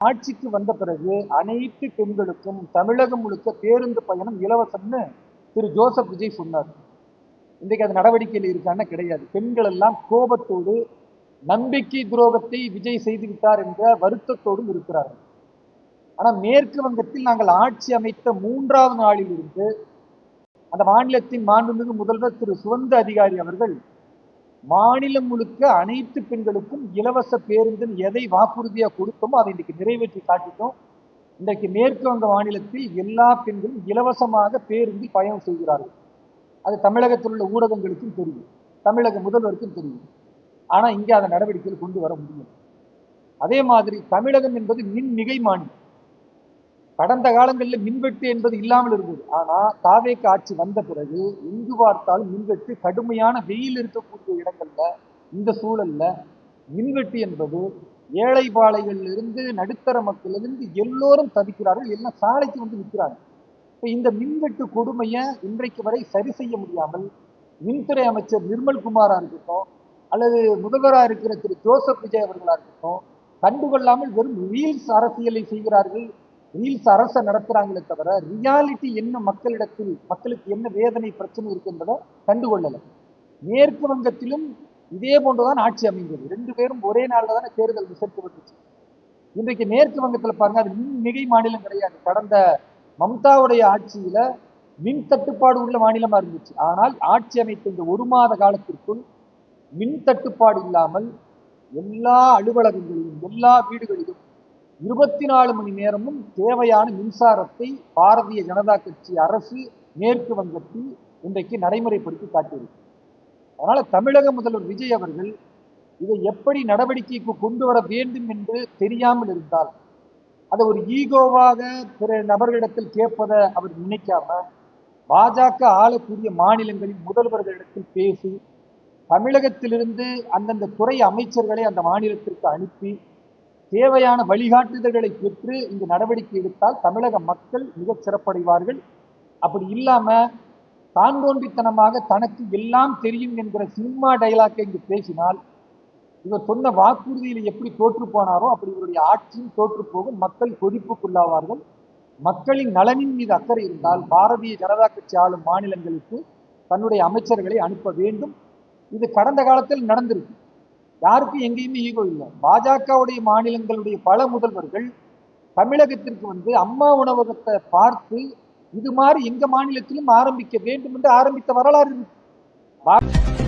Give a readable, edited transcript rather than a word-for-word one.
ஆட்சிக்கு வந்த பிறகு அனைத்து பெண்களுக்கும் தமிழகம் முழுக்க பேருந்து பயணம் இலவசம்னு திரு ஜோசப் விஜய் சொன்னார். இன்றைக்கு அது நடவடிக்கையில் இருக்கான்னு கிடையாது. பெண்கள் எல்லாம் கோபத்தோடு நம்பிக்கை துரோகத்தை விஜய் செய்து விட்டார் என்ற வருத்தத்தோடும் இருக்கிறார்கள். ஆனால் மேற்கு வங்கத்தில் நாங்கள் ஆட்சி அமைத்த 3வது நாளில் இருந்து அந்த மாநிலத்தின் மாண்புமிகு முதல்வர் திரு சுவந்த அதிகாரி அவர்கள் மாநிலம் முழுக்க அனைத்து பெண்களுக்கும் இலவச பேருந்து எதை வாக்குறுதியா கொடுத்தோமோ அதை இன்றைக்கு நிறைவேற்றி காட்டிட்டோம். இன்றைக்கு மேற்கு வங்க மாநிலத்தில் எல்லா பெண்களும் இலவசமாக பேருந்தில் பயணம் செய்கிறார்கள். அது தமிழகத்தில் உள்ள ஊடகங்களுக்கும் தெரியும், தமிழக முதல்வருக்கும் தெரியும். ஆனா இங்கே அந்த நடவடிக்கையில் கொண்டு வர முடியும். அதே மாதிரி தமிழகம் என்பது மின் மிகை மாநிலம். கடந்த காலங்களில் மின்வெட்டு என்பது இல்லாமல் இருந்தது. ஆனா தாவேக ஆட்சி வந்த பிறகு எங்கு பார்த்தாலும் மின்வெட்டு, கடுமையான வெயில் இருக்கக்கூடிய இடங்கள்ல இந்த சூழல்ல மின்வெட்டு என்பது ஏழை பாளைகளிலிருந்து நடுத்தர மக்களிலிருந்து எல்லோரும் தவிக்கிறார்கள், எல்லாம் சாலைக்கு வந்து நிற்கிறாங்க. இப்போ இந்த மின்வெட்டு கொடுமையை இன்றைக்கு வரை சரி செய்ய முடியாமல் மின்துறை அமைச்சர் நிர்மல் குமாரா இருக்கட்டும் அல்லது முதல்வராக இருக்கிற திரு ஜோசப் விஜய் அவர்களா இருக்கட்டும் கண்டுகொள்ளாமல் வெறும் ரீல்ஸ் அரசியலை செய்கிறார்கள். ரீல்ஸ் அரசை நடத்துறாங்களே தவிர ரியாலிட்டி என்ன மக்களுக்கு என்ன வேதனை பிரச்சனை இருக்கு என்பதை கண்டுகொள்ளலை. மேற்கு வங்கத்திலும் இதே போன்றுதான் ஆட்சி அமைந்தது. 2 பேரும் ஒரே நாளில் தானே தேர்தல் ரிசல்ட் வந்துச்சு. இன்றைக்கு மேற்கு வங்கத்தில் பாருங்க, அது மின் மிகை மாநிலம் கிடையாது. கடந்த மம்தாவுடைய ஆட்சியில மின் தட்டுப்பாடு உள்ள மாநிலமா இருந்துச்சு. ஆனால் ஆட்சி அமைத்த இந்த 1 மாத காலத்திற்குள் மின் தட்டுப்பாடு இல்லாமல் எல்லா அலுவலகங்களிலும் எல்லா வீடுகளிலும் 24 மணி நேரமும் தேவையான மின்சாரத்தை பாரதிய ஜனதா கட்சி அரசு மேற்கு வங்கத்தில் இன்றைக்கு நடைமுறைப்படுத்தி காட்டியிருக்கு. அதனால தமிழக முதல்வர் விஜய் அவர்கள் இதை எப்படி நடவடிக்கைக்கு கொண்டு வர வேண்டும் என்று தெரியாமல் இருந்தால் அதை ஒரு ஈகோவாக பிற நபர்களிடத்தில் கேட்பதை அவர் நினைக்காம பாஜக ஆளக்கூடிய மாநிலங்களின் முதல்வர்களிடத்தில் பேசி தமிழகத்திலிருந்து அந்தந்த துறை அமைச்சர்களை அந்த மாநிலத்திற்கு அனுப்பி தேவையான வழிகாட்டுதல்களை பெற்று இந்த நடவடிக்கை எடுத்தால் தமிழக மக்கள் மிக சிறப்படைவார்கள். அப்படி இல்லாம தான் தோன்றித்தனமாக தனக்கு எல்லாம் தெரியும் என்கிற சினிமா டைலாக்கை இங்கு பேசினால் இவர் சொன்ன வாக்குறுதியில் எப்படி தோற்று போனாரோ அப்படி இவருடைய ஆட்சியும் தோற்று போகும். மக்கள் கொதிப்புக்குள்ளாவார்கள். மக்களின் நலனின் மீது அக்கறை இருந்தால் பாரதிய ஜனதா கட்சி ஆளும் மாநிலங்களுக்கு தன்னுடைய அமைச்சர்களை அனுப்ப வேண்டும். இது கடந்த காலத்தில் நடந்திருக்கு. யாருக்கும் எங்கேயுமே ஈகோ இல்லை. பாஜகவுடைய மாநிலங்களுடைய பல முதல்வர்கள் தமிழகத்திற்கு வந்து அம்மா உணவகத்தை பார்த்து இது மாதிரி எங்க மாநிலத்திலும் ஆரம்பிக்க வேண்டும் என்று ஆரம்பித்த வரலாறு இருக்கு.